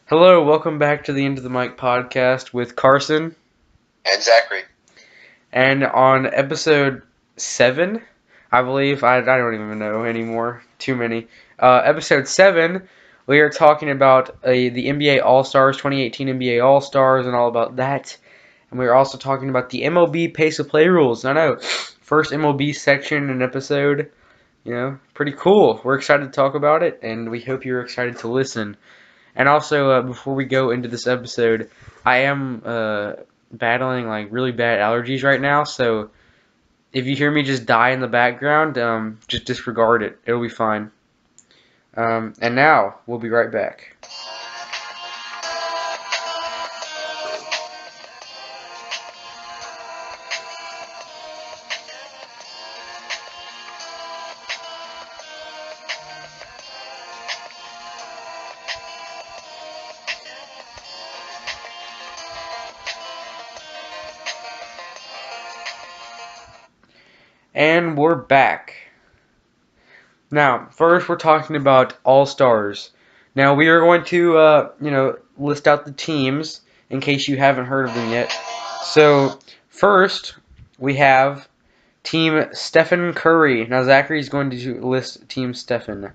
Hello, welcome back to the End of the Mic podcast with Carson. And Zachary. And on episode 7, I believe, I don't even know anymore, too many. Episode 7, we are talking about the NBA All-Stars, 2018 NBA All-Stars, and all about that. And we are also talking about the MLB pace of play rules. I know, first MLB section and episode, pretty cool. We're excited to talk about it, and we hope you're excited to listen. And also, before we go into this episode, I am battling like really bad allergies right now. So if you hear me just die in the background, just disregard it. It'll be fine. And now we'll be right back. And we're back. Now, first we're talking about All-Stars. Now we are going to, list out the teams in case you haven't heard of them yet. So first we have Team Stephen Curry. Now Zachary's going to list Team Stephen.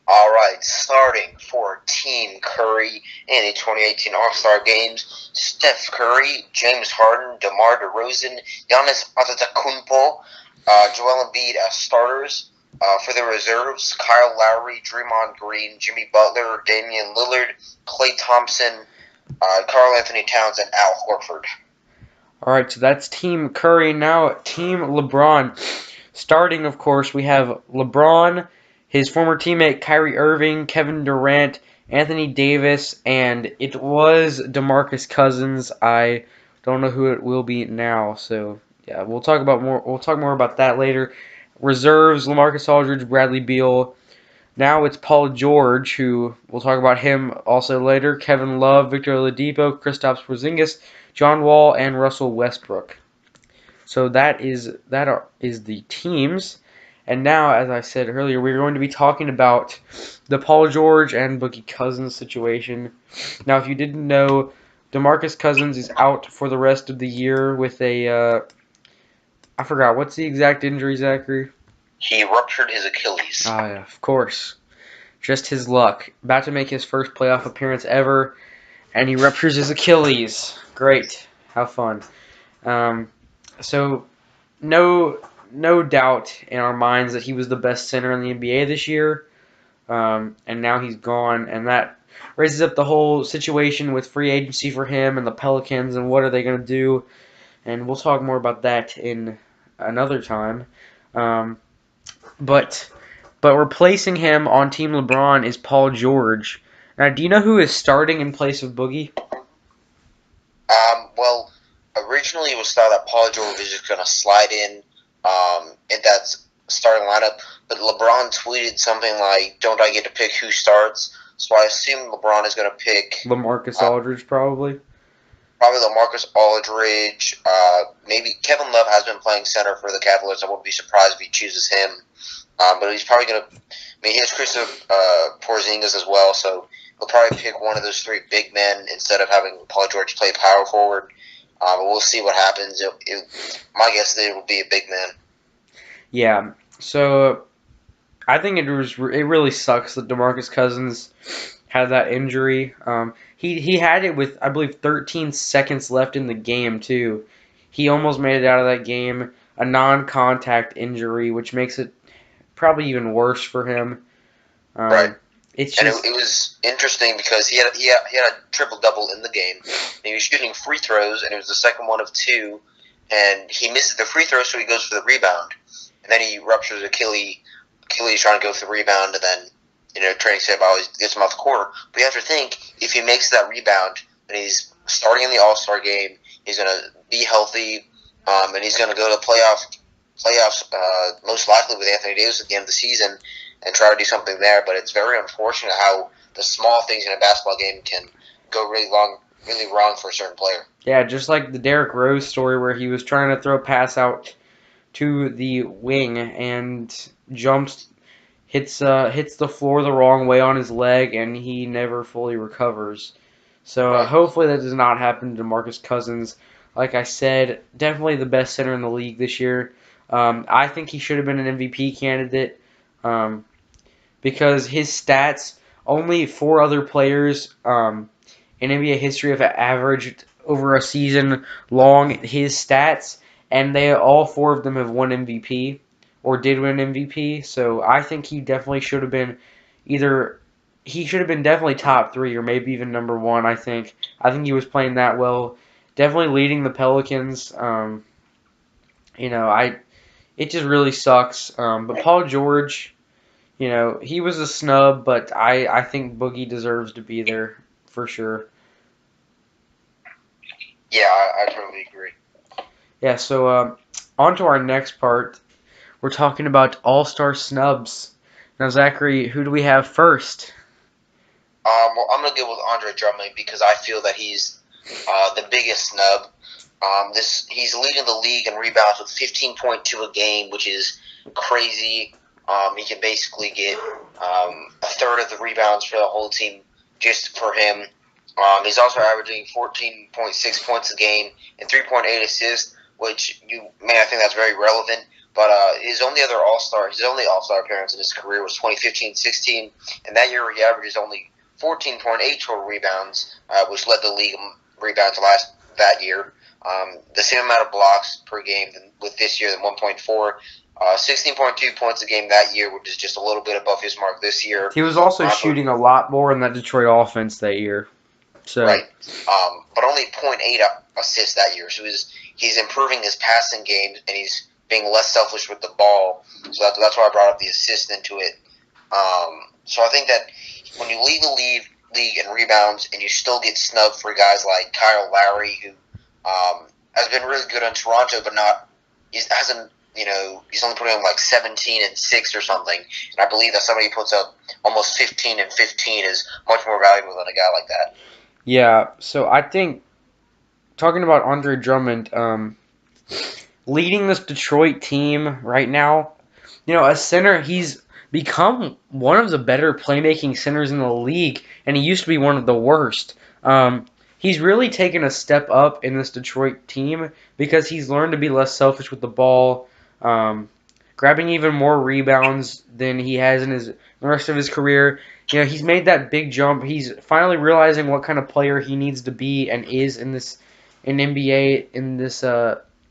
All right, starting for Team Curry in the 2018 All-Star Games, Steph Curry, James Harden, DeMar DeRozan, Giannis Antetokounmpo, Joel Embiid as starters. For the reserves, Kyle Lowry, Draymond Green, Jimmy Butler, Damian Lillard, Klay Thompson, Karl Anthony Towns, and Al Horford. All right, so that's Team Curry. Now Team LeBron. Starting, of course, we have LeBron, his former teammate Kyrie Irving, Kevin Durant, Anthony Davis, and it was DeMarcus Cousins. I don't know who it will be now, so yeah, we'll talk more about that later. Reserves: LaMarcus Aldridge, Bradley Beal. Now it's Paul George, who we'll talk about him also later. Kevin Love, Victor Oladipo, Kristaps Porzingis, John Wall, and Russell Westbrook. So that is the teams. And now, as I said earlier, we're going to be talking about the Paul George and Boogie Cousins situation. Now, if you didn't know, DeMarcus Cousins is out for the rest of the year with a I forgot, what's the exact injury, Zachary? He ruptured his Achilles. Ah, yeah, of course. Just his luck. About to make his first playoff appearance ever, and he ruptures his Achilles. Great. How fun. So, no doubt in our minds that he was the best center in the NBA this year, and now he's gone, and that raises up the whole situation with free agency for him and the Pelicans, and what are they going to do, and we'll talk more about that in another time. But replacing him on Team LeBron is Paul George. Now, do you know who is starting in place of Boogie? Well, originally it was thought that Paul George was just going to slide in that starting lineup, but LeBron tweeted something like, "Don't I get to pick who starts?" So I assume LeBron is going to pick LaMarcus Aldridge, probably. Probably LaMarcus Aldridge. Maybe Kevin Love has been playing center for the Cavaliers. I wouldn't be surprised if he chooses him. But he's probably going to. He has Kristaps Porzingis as well, so he'll probably pick one of those three big men instead of having Paul George play power forward. But we'll see what happens. My guess is that it will be a big man. Yeah. So I think it really sucks that DeMarcus Cousins had that injury. He had it with, I believe, 13 seconds left in the game too. He almost made it out of that game. A non-contact injury, which makes it probably even worse for him. Right. It's just, it was interesting because he had a triple-double in the game. And he was shooting free throws, and it was the second one of two, and he misses the free throw, so he goes for the rebound. And then he ruptures Achilles trying to go for the rebound, and then, training staff always gets him off the court. But you have to think, if he makes that rebound, and he's starting in the All-Star game, he's going to be healthy, and he's going to go to playoffs most likely with Anthony Davis at the end of the season and try to do something there. But it's very unfortunate how the small things in a basketball game can go really wrong for a certain player. Yeah, just like the Derrick Rose story where he was trying to throw a pass out to the wing and jumped hits the floor the wrong way on his leg, and he never fully recovers. So Right. hopefully that does not happen to DeMarcus Cousins. Like I said, definitely the best center in the league this year. I think he should have been an MVP candidate um, because his stats, only four other players in NBA history have averaged over a season long his stats, and all four of them have won MVP or did win MVP. So I think he definitely should have been either he should have been definitely top three or maybe even number one. I think he was playing that well, definitely leading the Pelicans. It just really sucks. But Paul George, he was a snub, but I think Boogie deserves to be there for sure. Yeah, I totally agree. Yeah, so on to our next part. We're talking about all-star snubs. Now, Zachary, who do we have first? Well, I'm gonna go with Andre Drummond because I feel that he's the biggest snub. He's leading the league in rebounds with 15.2 a game, which is crazy. He can basically get a third of the rebounds for the whole team just for him. He's also averaging 14.6 points a game and 3.8 assists, which I think that's very relevant. But his only All-Star appearance in his career was 2015-16, and that year he averages only 14.8 total rebounds, which led the league in rebounds that year. The same amount of blocks per game with this year than 1.4. 16.2 points a game that year, which is just a little bit above his mark this year. He was also shooting a lot more in that Detroit offense that year. So. Right. But only 0.8 assists that year. So he's improving his passing game, and he's being less selfish with the ball. So that's why I brought up the assist into it. So I think that when you lead the league in rebounds and you still get snubbed for guys like Kyle Lowry, who has been really good in Toronto, but he's only putting in like 17 and 6 or something. And I believe that somebody who puts up almost 15 and 15 is much more valuable than a guy like that. Yeah, so I think talking about Andre Drummond, leading this Detroit team right now, a center, he's become one of the better playmaking centers in the league, and he used to be one of the worst. He's really taken a step up in this Detroit team because he's learned to be less selfish with the ball, grabbing even more rebounds than he has in the rest of his career. He's made that big jump. He's finally realizing what kind of player he needs to be and is in NBA, in this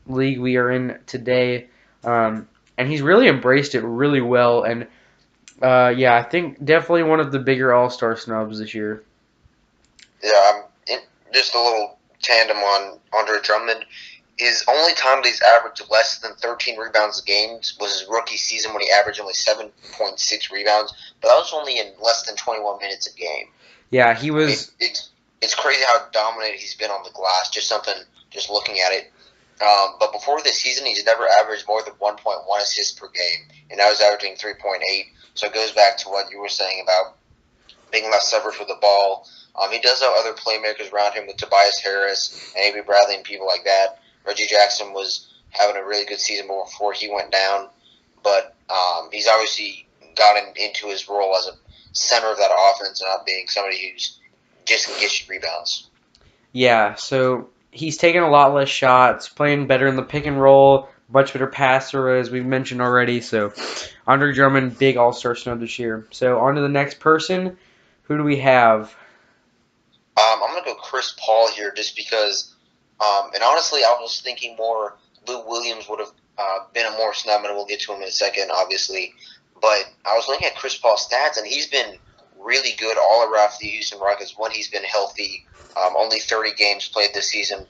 league we are in today. And he's really embraced it really well. And I think definitely one of the bigger All-Star snubs this year. Yeah, just a little tandem on Andre Drummond. His only time that he's averaged less than 13 rebounds a game was his rookie season when he averaged only 7.6 rebounds, but that was only in less than 21 minutes a game. Yeah, he was. It's crazy how dominant he's been on the glass. Just looking at it. But before this season, he's never averaged more than 1.1 assists per game, and now he's averaging 3.8. So it goes back to what you were saying about being less selfish with the ball. He does have other playmakers around him with Tobias Harris and Avery Bradley and people like that. Reggie Jackson was having a really good season before he went down, but he's obviously gotten into his role as a center of that offense and not being somebody who's just can get you rebounds. Yeah, so he's taking a lot less shots, playing better in the pick and roll, much better passer, as we've mentioned already. So Andre Drummond, big All-Star snub this year. So on to the next person. Who do we have? I'm going to go Chris Paul here just because, and honestly, I was thinking more Lou Williams would have been a more snub, and we'll get to him in a second, obviously. But I was looking at Chris Paul's stats, and he's been really good all around the Houston Rockets when he's been healthy. Only 30 games played this season.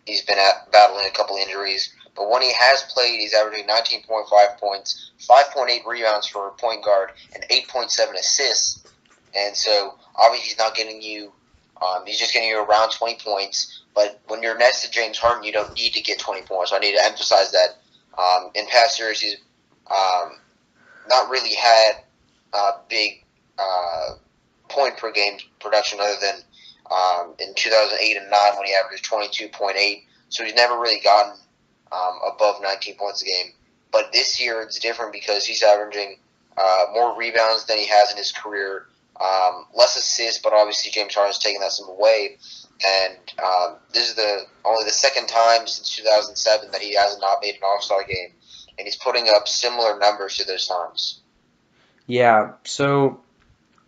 He's been battling a couple injuries. But when he has played, he's averaging 19.5 points, 5.8 rebounds for a point guard, and 8.7 assists. And so, obviously, he's not getting you he's just getting you around 20 points. But when you're next to James Harden, you don't need to get 20 points. So I need to emphasize that. In past years, he's not really had big point per game production other than in 2008 and 9 when he averaged 22.8. So he's never really gotten above 19 points a game. But this year it's different because he's averaging more rebounds than he has in his career. Less assists, but obviously James Harden's taken that some away. And this is only the second time since 2007 that he has not made an All-Star game, and he's putting up similar numbers to those times. Yeah, so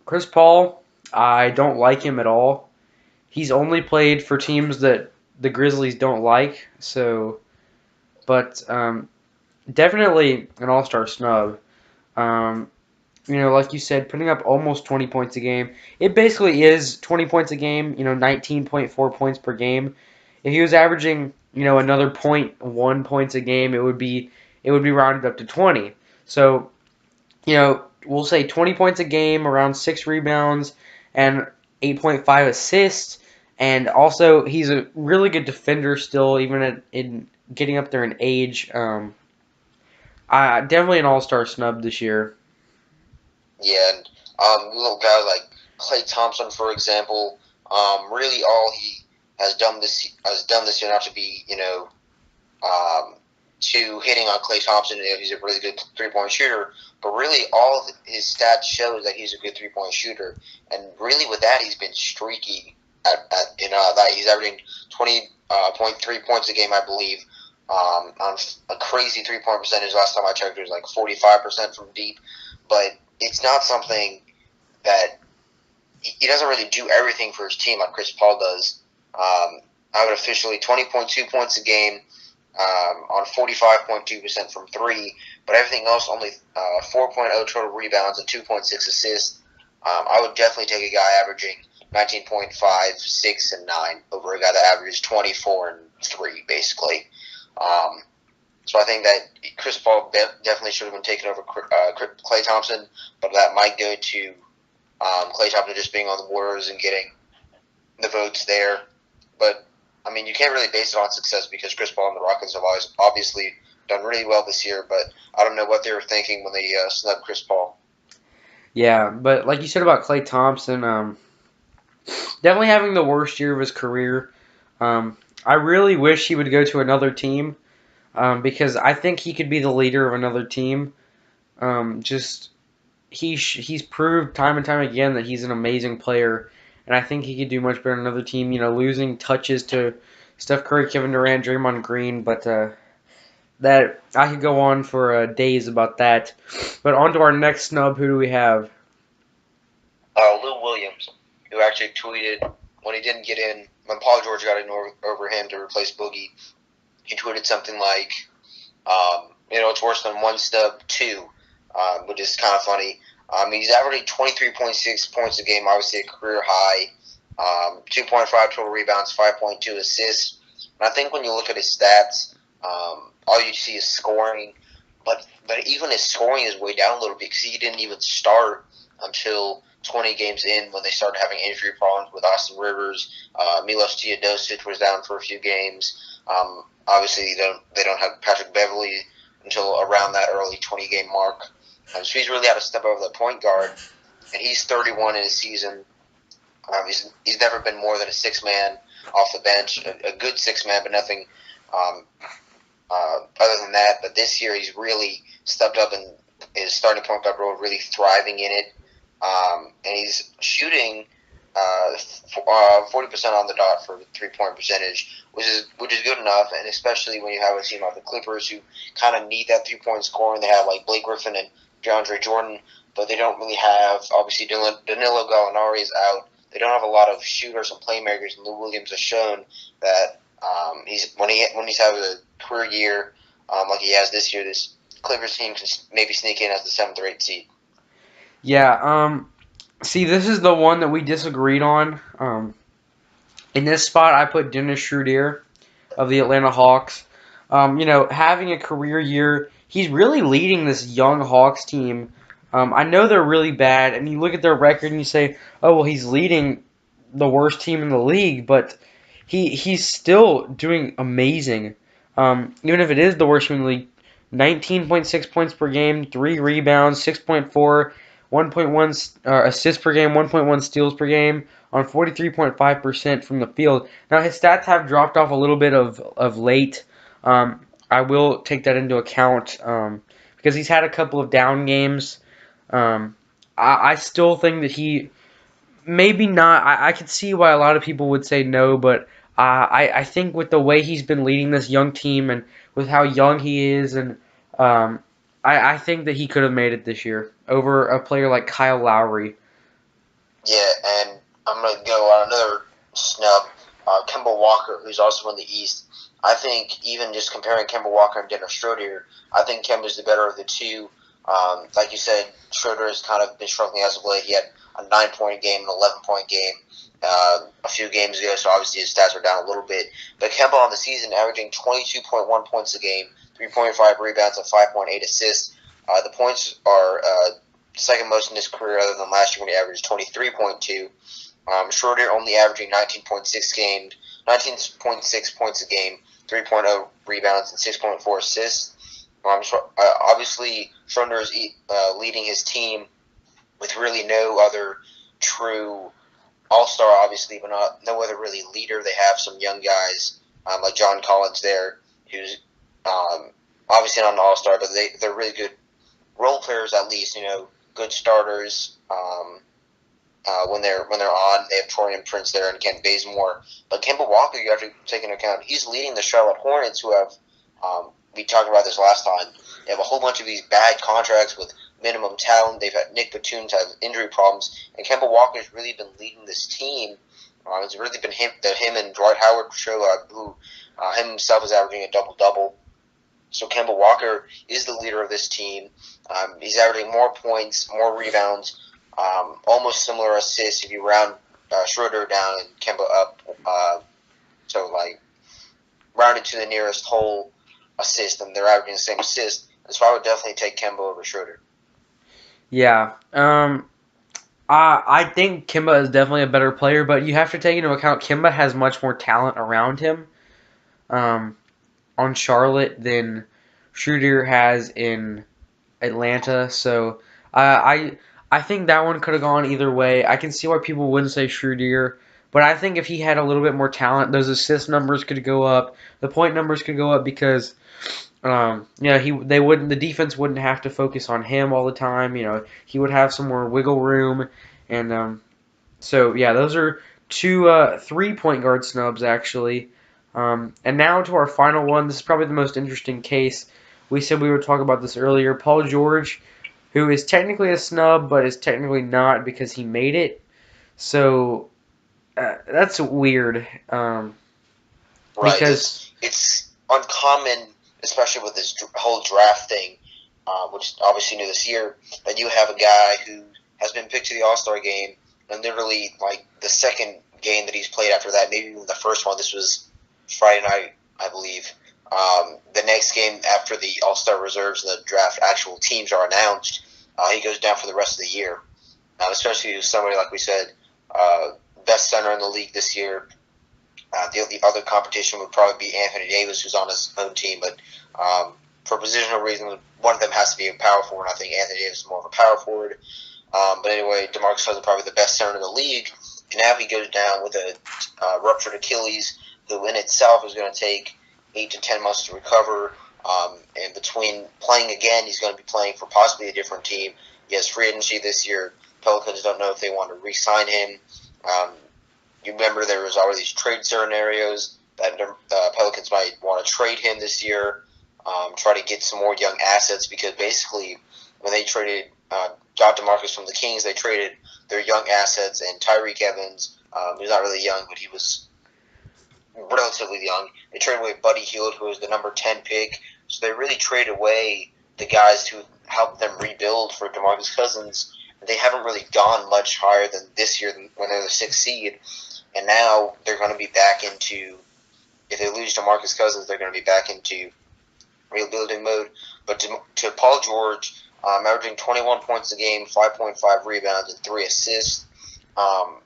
Chris Paul, I don't like him at all. He's only played for teams that the Grizzlies don't like, but definitely an all-star snub. Um, like you said, putting up almost 20 points a game. It basically is 20 points a game, 19.4 points per game. If he was averaging, another .1 points a game, it would be rounded up to 20. So, we'll say 20 points a game, around 6 rebounds, and 8.5 assists. And also, he's a really good defender still, even in getting up there in age. Definitely an all-star snub this year. Yeah, and little guys like Klay Thompson, for example, really all he has done this year, not to be to hitting on Klay Thompson. He's a really good 3-point shooter, but really all of his stats show that he's a good 3-point shooter, and really with that he's been streaky that he's averaging 20.3 points a game, I believe. On a crazy 3-point percentage. Last time I checked, it was like 45% from deep, but it's not something that he doesn't really do everything for his team like Chris Paul does. I would officially 20.2 points a game on 45.2% from three, but everything else only 4.0 total rebounds and 2.6 assists. I would definitely take a guy averaging 19.5, 6, and 9 over a guy that averages 24 and 3, basically. So I think that Chris Paul definitely should have been taken over Klay Thompson, but that might go to Klay Thompson just being on the Warriors and getting the votes there. But, I mean, you can't really base it on success because Chris Paul and the Rockets have obviously done really well this year, but I don't know what they were thinking when they snubbed Chris Paul. Yeah, but like you said about Klay Thompson, definitely having the worst year of his career. I really wish he would go to another team because I think he could be the leader of another team. He's proved time and time again that he's an amazing player, and I think he could do much better on another team. Losing touches to Steph Curry, Kevin Durant, Draymond Green, but that I could go on for days about that. But on to our next snub. Who do we have? Lou Williams, who actually tweeted when he didn't get in, when Paul George got in over him to replace Boogie, he tweeted something like, it's worse than one snub, two, which is kind of funny. He's averaging 23.6 points a game, obviously a career high, 2.5 total rebounds, 5.2 assists. And I think when you look at his stats, all you see is scoring, but even his scoring is way down a little bit because he didn't even start until 20 games in when they started having injury problems with Austin Rivers. Milos Teodosic was down for a few games. Obviously, they don't have Patrick Beverley until around that early 20-game mark. So he's really had to step over the point guard, and he's 31 in his season. He's never been more than a six-man off the bench, a good six-man, but nothing other than that. But this year he's really stepped up and is starting point guard role, really thriving in it. And he's shooting 40% on the dot for 3-point percentage, which is good enough, and especially when you have a team like the Clippers who kind of need that 3-point scoring. They have like Blake Griffin and DeAndre Jordan, but they don't really have, obviously Danilo Gallinari is out. They don't have a lot of shooters and playmakers, and Lou Williams has shown that when he's having a career year like he has this year, this Clippers team can maybe sneak in as the 7th or 8th seed. Yeah, see, this is the one that we disagreed on. In this spot, I put Dennis Schroeder of the Atlanta Hawks. Having a career year, he's really leading this young Hawks team. I know they're really bad, and you look at their record and you say, oh, well, he's leading the worst team in the league, but he's still doing amazing. Even if it is the worst team in the league, 19.6 points per game, 3 rebounds, 6.4, 1.1 assists per game, 1.1 steals per game on 43.5% from the field. Now, his stats have dropped off a little bit of late. I will take that into account because he's had a couple of down games. I still think that he maybe not. I could see why a lot of people would say no, but I think with the way he's been leading this young team and with how young he is, and I think that he could have made it this year over a player like Kyle Lowry. Yeah, and I'm going to go on another snub. Kemba Walker, who's also in the East. I think even just comparing Kemba Walker and Dennis Schroeder, I think Kemba's the better of the two. Like you said, Schroeder has kind of been struggling as of late. He had a 9-point game, an 11-point game a few games ago, so obviously his stats are down a little bit. But Kemba on the season averaging 22.1 points a game, 3.5 rebounds, and 5.8 assists. The points are second most in his career, other than last year when he averaged 23.2. Schroeder only averaging 19.6 points a game, 3.0 rebounds, and 6.4 assists. Obviously, Schroeder is leading his team with really no other true all-star, obviously, but no other really leader. They have some young guys like John Collins there, who's obviously not an all-star, but they're really good role players at least. Good starters. When they're on, they have Torian Prince there and Kent Bazemore. But Kemba Walker, you have to take into account, he's leading the Charlotte Hornets, who have we talked about this last time. They have a whole bunch of these bad contracts with minimum talent. They've had Nick Batum's have injury problems, and Kemba Walker's really been leading this team. It's really been him and Dwight Howard show who himself is averaging a double-double. So Kemba Walker is the leader of this team. He's averaging more points, more rebounds, almost similar assists if you round Schroeder down and Kemba up. Rounded to the nearest whole assist, and they're averaging the same assist. And so I would definitely take Kemba over Schroeder. Yeah. I think Kemba is definitely a better player, but you have to take into account Kemba has much more talent around him on Charlotte than Schroeder has in Atlanta. So I think that one could have gone either way. I can see why people wouldn't say Schroeder, but I think if he had a little bit more talent, those assist numbers could go up, the point numbers could go up because the defense wouldn't have to focus on him all the time. He would have some more wiggle room, and those are two 3-point guard snubs actually. And now to our final one. This is probably the most interesting case. We said we would talk about this earlier. Paul George, who is technically a snub, but is technically not because he made it. So that's weird. Right. Because it's uncommon, especially with this whole draft thing, which obviously new this year, that you have a guy who has been picked to the All-Star game, and literally, like, the second game that he's played after that, maybe even the first one, this was Friday night, I believe. The next game after the All-Star reserves and the draft actual teams are announced, he goes down for the rest of the year. Especially to somebody, like we said, best center in the league this year. The other competition would probably be Anthony Davis, who's on his own team, but for positional reasons, one of them has to be a power forward, and I think Anthony Davis is more of a power forward. But anyway, DeMarcus Cousins is probably the best center in the league, and now he goes down with a ruptured Achilles, who in itself is going to take 8 to 10 months to recover. And between playing again, he's going to be playing for possibly a different team. He has free agency this year. Pelicans don't know if they want to re-sign him. You remember there was already these trade scenarios that Pelicans might want to trade him this year, try to get some more young assets, because basically when they traded got DeMarcus from the Kings, they traded their young assets, and Tyreek Evans, who's not really young, but he was relatively young. They traded away Buddy Hield, who was the number 10 pick. So they really traded away the guys who helped them rebuild for DeMarcus Cousins. They haven't really gone much higher than this year when they're the 6th seed. And now they're going to be back into, if they lose DeMarcus Cousins, they're going to be back into rebuilding mode. But to Paul George, averaging 21 points a game, 5.5 rebounds, and 3 assists. I'm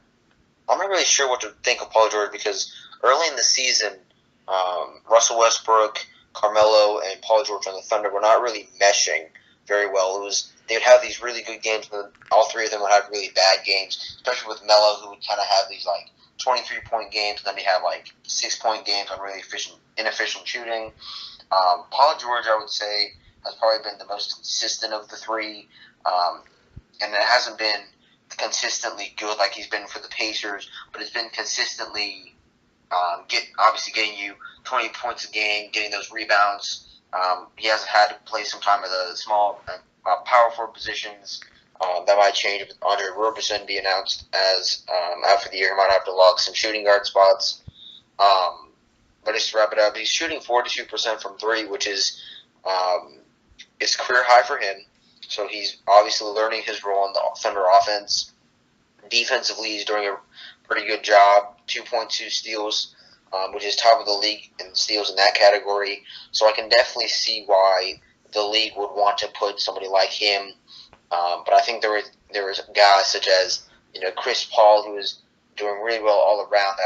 not really sure what to think of Paul George, because early in the season, Russell Westbrook, Carmelo, and Paul George on the Thunder were not really meshing very well. They would have these really good games, and all three of them would have really bad games, especially with Melo, who would kind of have these 23-point games, and then they have 6-point games on really inefficient shooting. Paul George, I would say, has probably been the most consistent of the three. and it hasn't been consistently good like he's been for the Pacers, but it's been consistently getting you 20 points a game, getting those rebounds. He hasn't had to play some time at the small power forward positions. That might change with Andre Roberson be announced as out for the year. He might have to log some shooting guard spots. But just to wrap it up, he's shooting 42% from three, which is it's career high for him. So he's obviously learning his role in the Thunder offense. Defensively, he's doing a pretty good job. 2.2 steals, which is top of the league in steals in that category. So I can definitely see why the league would want to put somebody like him. But I think there was guys such as Chris Paul, who was doing really well all around.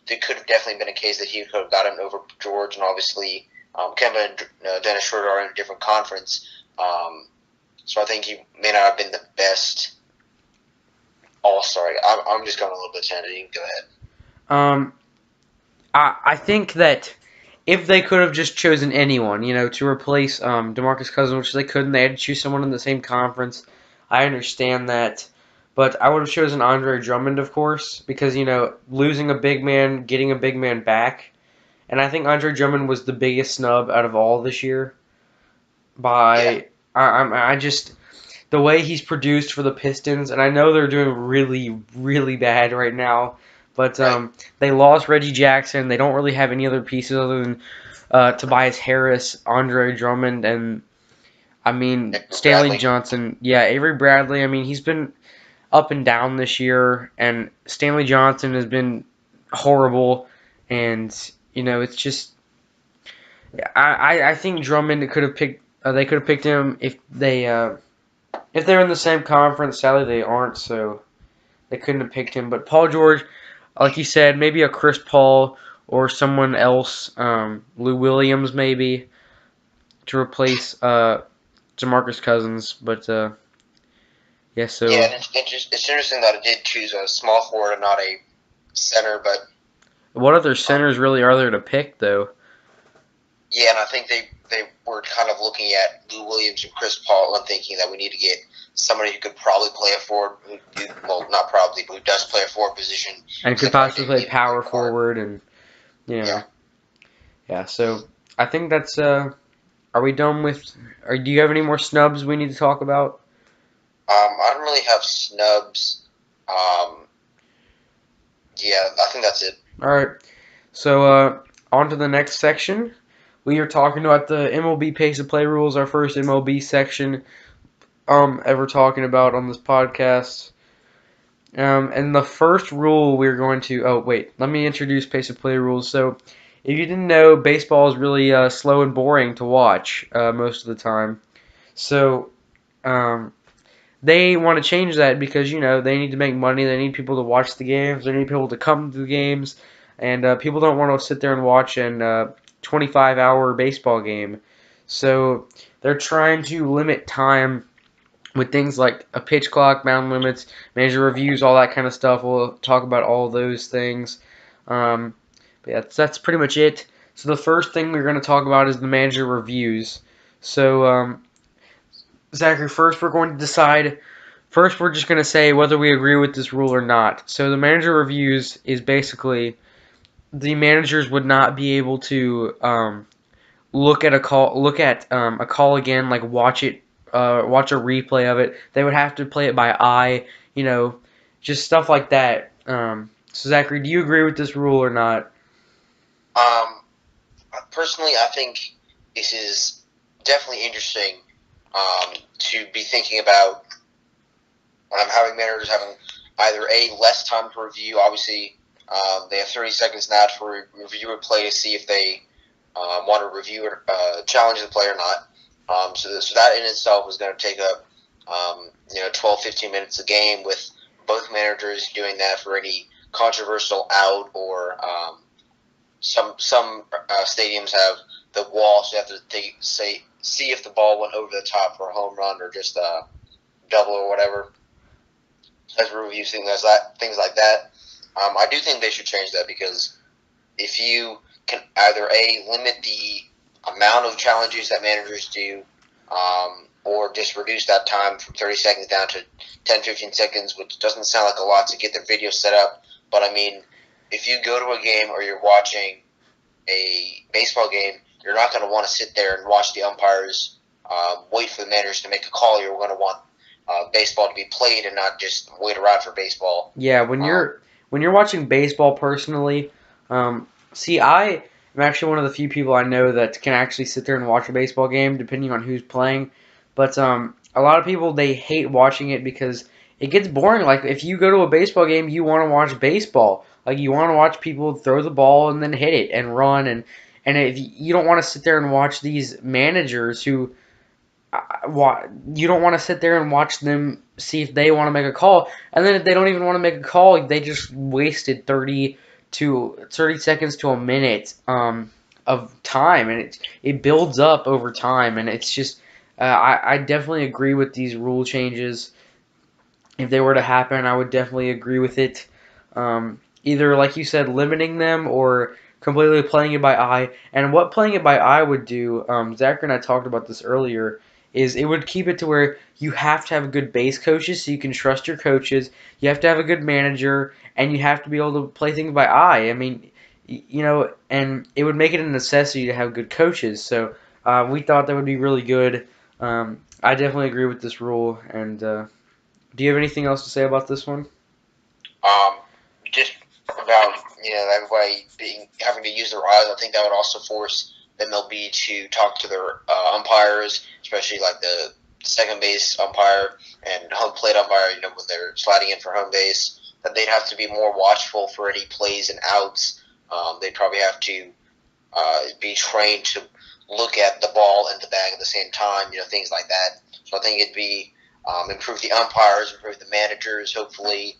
There could have definitely been a case that he could have gotten over George, and obviously Kevin and Dennis Schroeder are in a different conference. So I think he may not have been the best all-star. I'm just going a little bit tangent. You can go ahead. I think that if they could have just chosen anyone, to replace DeMarcus Cousins, which they couldn't, they had to choose someone in the same conference. I understand that. But I would have chosen Andre Drummond, of course, because, losing a big man, getting a big man back. And I think Andre Drummond was the biggest snub out of all this year. I just, the way he's produced for the Pistons, and I know they're doing really, really bad right now. But they lost Reggie Jackson. They don't really have any other pieces other than Tobias Harris, Andre Drummond, and, Stanley Johnson. Yeah, Avery Bradley. He's been up and down this year, and Stanley Johnson has been horrible, and it's just I think Drummond could have picked they could have picked him if they're in the same conference. Sadly, they aren't, so they couldn't have picked him. But Paul George, like you said, maybe a Chris Paul or someone else, Lou Williams maybe, to replace DeMarcus Cousins, but. Yeah, so it's interesting that it did choose a small forward and not a center, but what other centers really are there to pick, though? Yeah, and I think they were kind of looking at Lou Williams and Chris Paul and thinking that we need to get somebody who could probably play a forward, not probably, but who does play a forward position. And could possibly play power forward, and, Yeah, so I think that's, are we done with, or do you have any more snubs we need to talk about? I don't really have snubs. Yeah, I think that's it. All right. So, on to the next section. We are talking about the MLB pace of play rules, our first MLB section ever talking about on this podcast. And the first rule we're going to... Oh, wait. Let me introduce pace of play rules. So, if you didn't know, baseball is really slow and boring to watch most of the time. So, they want to change that because, they need to make money. They need people to watch the games. They need people to come to the games. And people don't want to sit there and watch an 25-hour baseball game. So they're trying to limit time with things like a pitch clock, mound limits, manager reviews, all that kind of stuff. We'll talk about all those things. But yeah, that's pretty much it. So the first thing we're going to talk about is the manager reviews. So, Zachary, first we're going to decide. First, we're just going to say whether we agree with this rule or not. So the manager reviews is basically the managers would not be able to look at a call again, like watch a replay of it. They would have to play it by eye, just stuff like that. So Zachary, do you agree with this rule or not? Personally, I think this is definitely interesting to be thinking about having managers having either less time to review. Obviously, they have 30 seconds now to review a play to see if they want to review or challenge the play or not. So that in itself is going to take up 12, 15 minutes a game, with both managers doing that for any controversial out, or some stadiums have the wall, so you have to see if the ball went over the top for a home run or just a double or whatever. As we review things like that. I do think they should change that, because if you can either limit the amount of challenges that managers do, or just reduce that time from 30 seconds down to 10, 15 seconds, which doesn't sound like a lot to get the video set up. But, I mean, if you go to a game or you're watching a baseball game, you're not going to want to sit there and watch the umpires wait for the managers to make a call. You're going to want baseball to be played and not just wait around for baseball. Yeah, when you're watching baseball personally, see, I am actually one of the few people I know that can actually sit there and watch a baseball game, depending on who's playing. But a lot of people, they hate watching it because it gets boring. Like, if you go to a baseball game, you want to watch baseball. Like, you want to watch people throw the ball and then hit it and run, and if you don't want to sit there and watch these managers who you don't want to sit there and watch them see if they want to make a call, and then if they don't even want to make a call, they just wasted 30 seconds to a minute of time, and it builds up over time, and it's just I definitely agree with these rule changes. If they were to happen, I would definitely agree with it. Either, like you said, limiting them or completely playing it by eye. And what playing it by eye would do, Zachary and I talked about this earlier, is it would keep it to where you have to have good base coaches so you can trust your coaches. You have to have a good manager, and you have to be able to play things by eye. I mean, and it would make it a necessity to have good coaches. So we thought that would be really good. I definitely agree with this rule. And do you have anything else to say about this one? Um, just about everybody having to use their eyes. I think that would also force the MLB to talk to their umpires, especially like the second base umpire and home plate umpire. When they're sliding in for home base, that they'd have to be more watchful for any plays and outs. They'd probably have to be trained to look at the ball and the bag at the same time. Things like that. So I think it'd be improve the umpires, improve the managers, hopefully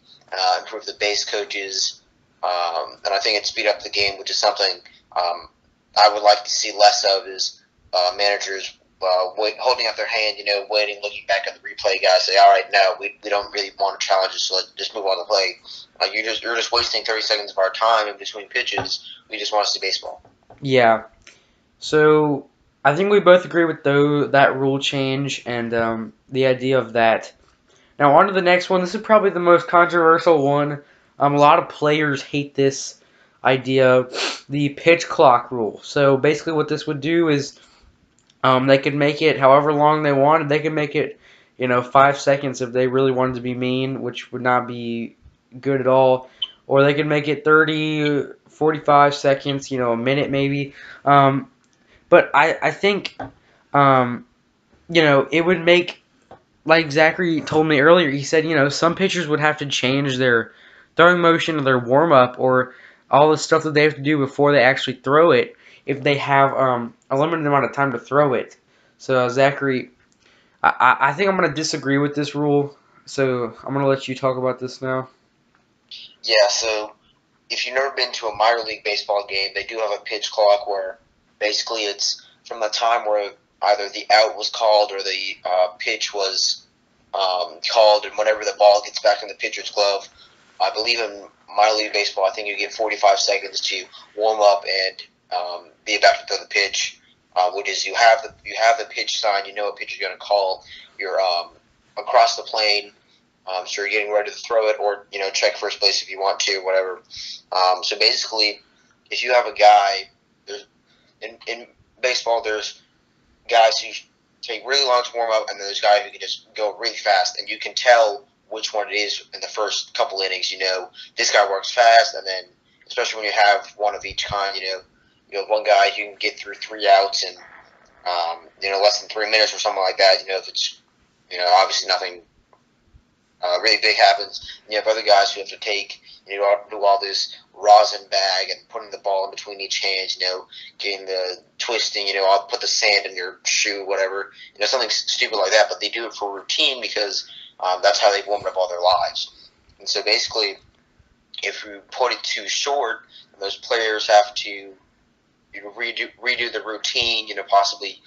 improve the base coaches, and I think it'd speed up the game, which is something I would like to see less of. Is managers holding up their hand, waiting, looking back at the replay, guys say, "All right, no, we don't really want to challenge this, so let's just move on to play." You're just wasting 30 seconds of our time in between pitches. We just want to see baseball. Yeah. So I think we both agree with that rule change and the idea of that. Now on to the next one. This is probably the most controversial one. A lot of players hate this idea, the pitch clock rule. So basically what this would do is they could make it however long they wanted. They could make it, 5 seconds if they really wanted to be mean, which would not be good at all. Or they could make it 30, 45 seconds, a minute maybe. But I think, it would make, like Zachary told me earlier, he said, some pitchers would have to change their throwing motion or their warm-up or all the stuff that they have to do before they actually throw it if they have a limited amount of time to throw it. So, Zachary, I think I'm going to disagree with this rule, so I'm going to let you talk about this now. Yeah, so if you've never been to a minor league baseball game, they do have a pitch clock where basically it's from the time where either the out was called or the pitch was called, and whenever the ball gets back in the pitcher's glove. I believe in minor league baseball, I think you get 45 seconds to warm up and be about to throw the pitch, which is you have the pitch sign, what pitch you're going to call. You're across the plane, so you're getting ready to throw it, or check first base if you want to, whatever. So basically, if you have a guy, in baseball, there's guys who take really long to warm up, and then there's guys who can just go really fast, and you can tell which one it is in the first couple innings. This guy works fast, and then especially when you have one of each kind, you have one guy who can get through 3 outs in less than 3 minutes or something like that. If it's obviously nothing really big happens, and you have other guys who have to take do all this rosin bag and putting the ball in between each hand, getting the twisting, I'll put the sand in your shoe, whatever, something stupid like that. But they do it for routine because that's how they've warmed up all their lives. And so basically, if you put it too short, those players have to redo the routine, possibly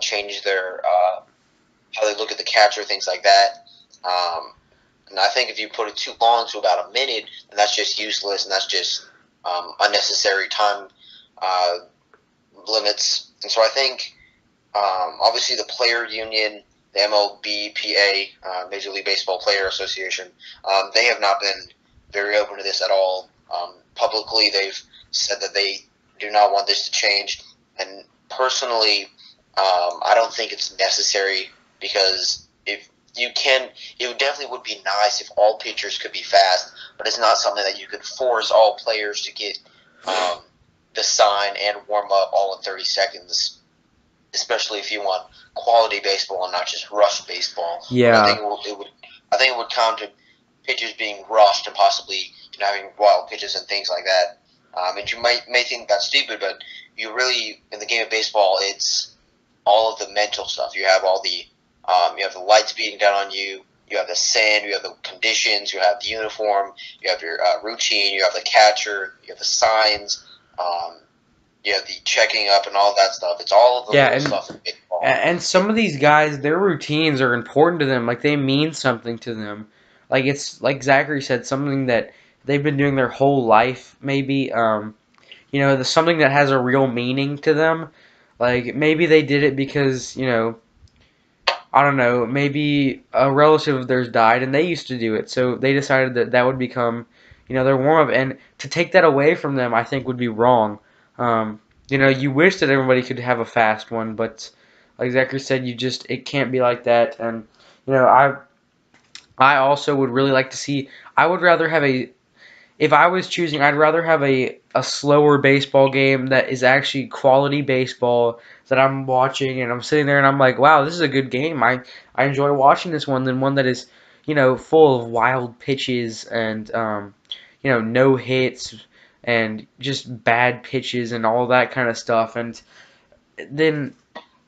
change their how they look at the catcher, things like that. And I think if you put it too long, to about a minute, then that's just useless, and that's just unnecessary time limits. And so I think, obviously, the player union the MLB Major League Baseball Player Association, they have not been very open to this at all. Publicly, they've said that they do not want this to change. And personally, I don't think it's necessary, because if you can, it definitely would be nice if all pitchers could be fast, but it's not something that you could force all players to get the sign and warm up all in 30 seconds, especially if you want quality baseball and not just rush baseball. Yeah. I think it would come to pitchers being rushed and possibly having wild pitches and things like that. And you may think that's stupid, but you really, in the game of baseball, it's all of the mental stuff. You have all the you have the lights beating down on you. You have the sand. You have the conditions. You have the uniform. You have your routine. You have the catcher. You have the signs. You have the checking up and all that stuff. It's all of the little stuff in baseball. And some of these guys, their routines are important to them. Like, they mean something to them. Like, it's like Zachary said, something that they've been doing their whole life, maybe. There's something that has a real meaning to them. Like, maybe they did it because, I don't know, maybe a relative of theirs died and they used to do it. So they decided that that would become, their warm-up. And to take that away from them, I think, would be wrong. You wish that everybody could have a fast one, but like Zachary said, it can't be like that. And, I also would really like to see, I would rather have if I was choosing, I'd rather have a slower baseball game that is actually quality baseball that I'm watching and I'm sitting there and I'm like, wow, this is a good game. I enjoy watching this one, than one that is, full of wild pitches and, no hits and just bad pitches and all that kind of stuff. And then,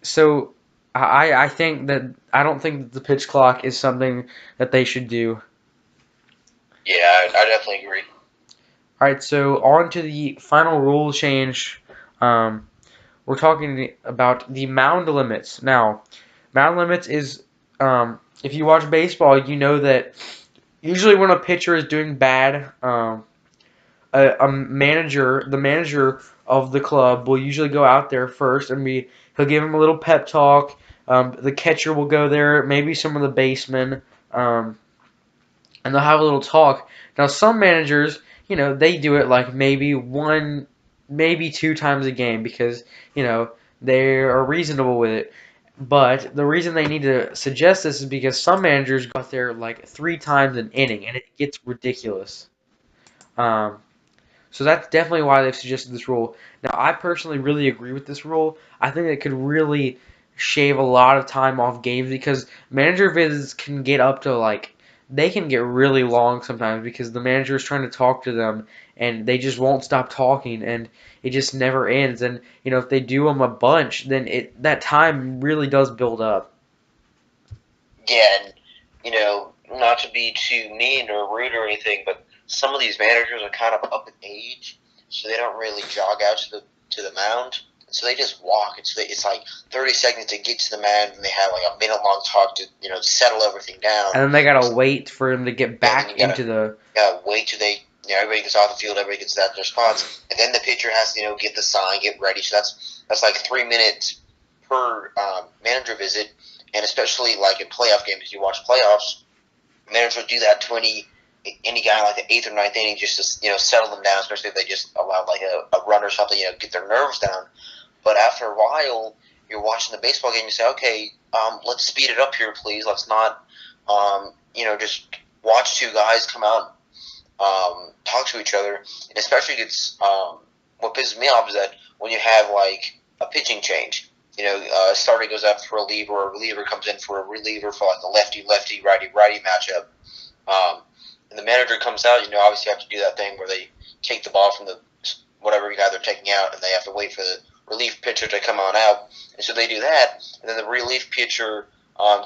so I think that, I don't think that the pitch clock is something that they should do. Yeah, I definitely agree. Alright, so on to the final rule change. We're talking about the mound limits. Now, mound limits is, if you watch baseball, you know that usually when a pitcher is doing bad, the manager of the club will usually go out there first and he'll give him a little pep talk. The catcher will go there, maybe some of the basemen, and they'll have a little talk. Now, some managers, they do it like maybe 2 times a game because, they are reasonable with it. But the reason they need to suggest this is because some managers go out there like 3 times an inning, and it gets ridiculous. So that's definitely why they've suggested this rule. Now, I personally really agree with this rule. I think it could really shave a lot of time off games because manager visits can get up to they can get really long sometimes because the manager is trying to talk to them and they just won't stop talking and it just never ends. And if they do them a bunch, then that time really does build up. Yeah, and not to be too mean or rude or anything, but some of these managers are kind of up in age, so they don't really jog out to the mound. So they just walk. It's like 30 seconds to get to the mound, and they have like a minute-long talk to settle everything down. And then they gotta wait for him to get back into the. Yeah, wait till they everybody gets off the field, everybody gets out their spots, and then the pitcher has to get the sign, get ready. So that's like 3 minutes per manager visit, and especially like in playoff games, if you watch playoffs, managers will do that to any guy like the 8th or 9th inning just to settle them down, especially if they just allowed like a run or something, get their nerves down. But after a while, you're watching the baseball game, you say, okay, let's speed it up here, please. Let's not, just watch 2 guys come out, talk to each other. And especially what pisses me off is that when you have like a pitching change, a starter goes out for a reliever, or a reliever comes in for a reliever for like a lefty-lefty, righty-righty matchup. And the manager comes out, obviously you have to do that thing where they take the ball from whatever guy they're taking out, and they have to wait for the relief pitcher to come on out. And so they do that, and then the relief pitcher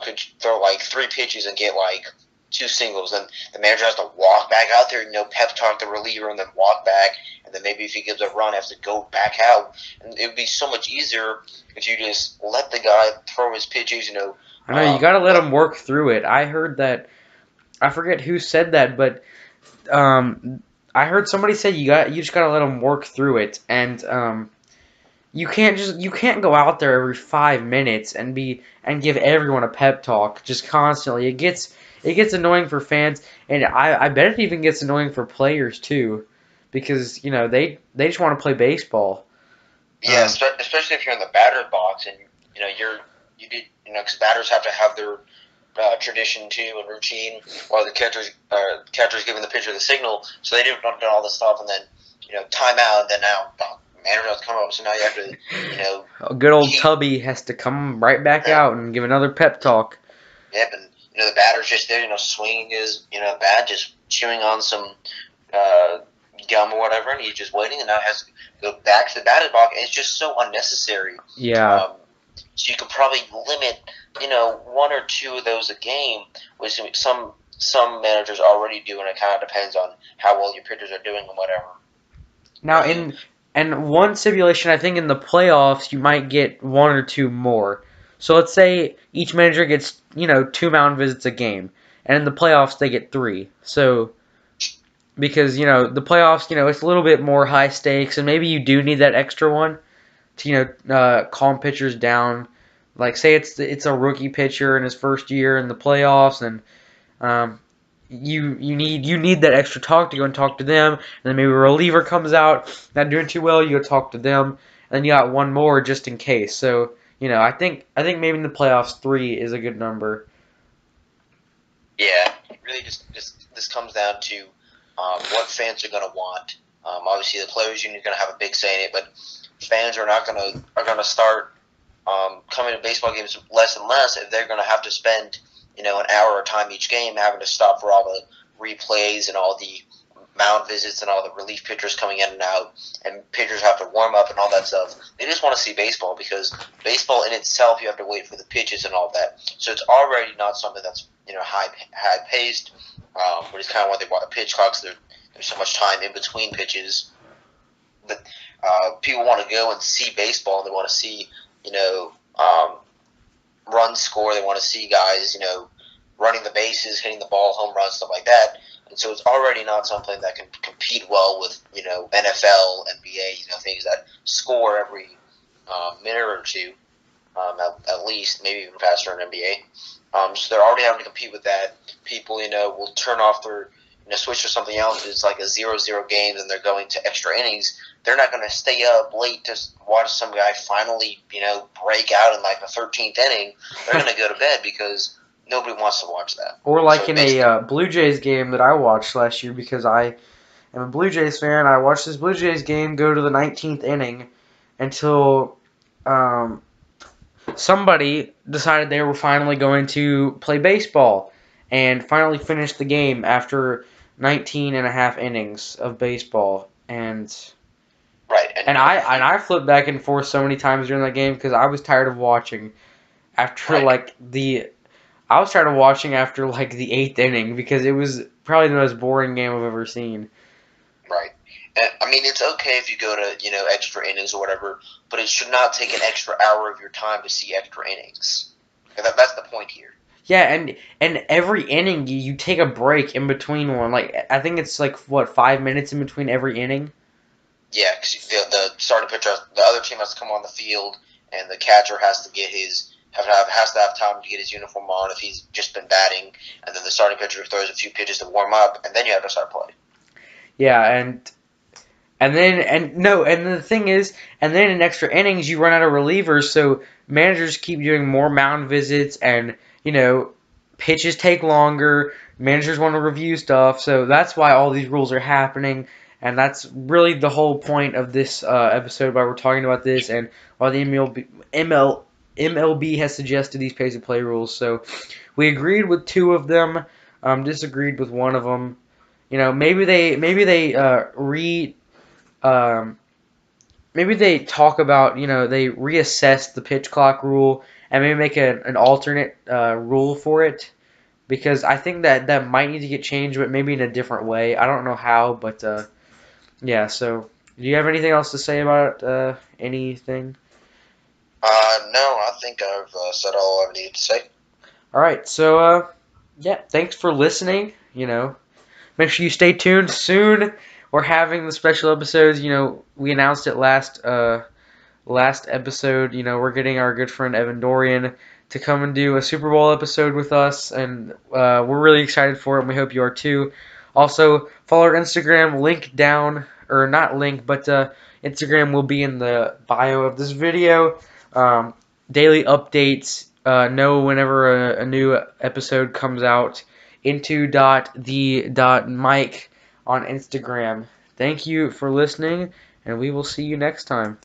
could throw like 3 pitches and get like 2 singles. Then the manager has to walk back out there, pep talk the reliever, and then walk back. And then maybe if he gives a run, has to go back out. And it would be so much easier if you just let the guy throw his pitches. I know you gotta let him work through it. I heard that. I forget who said that, but I heard somebody say you just gotta let them work through it, and you can't go out there every 5 minutes and give everyone a pep talk just constantly. It gets annoying for fans, and I bet it even gets annoying for players too, because they just want to play baseball. Yeah, especially if you're in the batter's box and because batters have to have their tradition too and routine while the catcher's giving the pitcher the signal, so they don't do all this stuff, and then timeout, and then now manager has to come up, so now you have to A good old Tubby has to come right back out and give another pep talk. Yep, and the batter's just there, swinging his bat, just chewing on some gum or whatever, and he's just waiting, and now has to go back to the batter's box, and it's just so unnecessary. Yeah. So you could probably limit, one or two of those a game, which some managers already do, and it kind of depends on how well your pitchers are doing and whatever. Now, in one simulation, I think in the playoffs, you might get one or two more. So let's say each manager gets, 2 mound visits a game, and in the playoffs, they get 3. So, because, the playoffs, it's a little bit more high stakes, and maybe you do need that extra one to, calm pitchers down. Like, say it's a rookie pitcher in his first year in the playoffs, and you need that extra talk to go and talk to them, and then maybe a reliever comes out not doing too well, you go talk to them, and then you got one more just in case. So I think maybe in the playoffs 3 is a good number. Yeah, really just this comes down to what fans are going to want. Obviously, the players union is going to have a big say in it, but fans are going to start coming to baseball games less and less if they're going to have to spend an hour of time each game having to stop for all the replays and all the mound visits and all the relief pitchers coming in and out, and pitchers have to warm up and all that stuff. They just want to see baseball, because baseball in itself, you have to wait for the pitches and all that. So it's already not something that's high paced, but it's kind of why they brought the pitch clocks. There's so much time in between pitches that people want to go and see baseball, and they want to see runs score. They want to see guys running the bases, hitting the ball, home runs, stuff like that. And so it's already not something that can compete well with NFL, NBA, things that score every minute or two, at least, maybe even faster in NBA. So they're already having to compete with that. People will turn off their switch to something else. It's like a 0-0 game, and they're going to extra innings. They're not going to stay up late to watch some guy finally break out in like the 13th inning. They're going to go to bed because nobody wants to watch that. Or like in a Blue Jays game that I watched last year, because I am a Blue Jays fan. I watched this Blue Jays game go to the 19th inning until somebody decided they were finally going to play baseball and finally finished the game after 19 and a half innings of baseball. And right, and I flipped back and forth so many times during that game because I was tired of watching after I was tired of watching after like the 8th inning, because it was probably the most boring game I've ever seen. Right. And, I mean, it's okay if you go to extra innings or whatever, but it should not take an extra hour of your time to see extra innings. That's the point here. Yeah, and every inning you take a break in between one. Like, I think it's like 5 minutes in between every inning. Yeah, because the starting pitcher, the other team has to come on the field, and the catcher has to get has to have time to get his uniform on if he's just been batting, and then the starting pitcher throws a few pitches to warm up, and then you have to start playing. Yeah, and the thing is, and then in extra innings you run out of relievers, so managers keep doing more mound visits, and pitches take longer. Managers want to review stuff, so that's why all these rules are happening, and that's really the whole point of this episode, why we're talking about this, and why the MLB has suggested these pace of play rules. So we agreed with 2 of them, disagreed with 1 of them. Maybe they talk about, they reassess the pitch clock rule and maybe make an alternate rule for it, because I think that might need to get changed, but maybe in a different way. I don't know how, but yeah. So do you have anything else to say about anything? No, I think I've said all I need to say. All right, so yeah, thanks for listening. Make sure you stay tuned. Soon we're having the special episodes. We announced it last last episode, we're getting our good friend Evan Dorian to come and do a Super Bowl episode with us, and we're really excited for it, and we hope you are too. Also, follow our Instagram, link down, or not link, but Instagram will be in the bio of this video. Daily updates, know whenever a new episode comes out, into.the.mike on Instagram. Thank you for listening, and we will see you next time.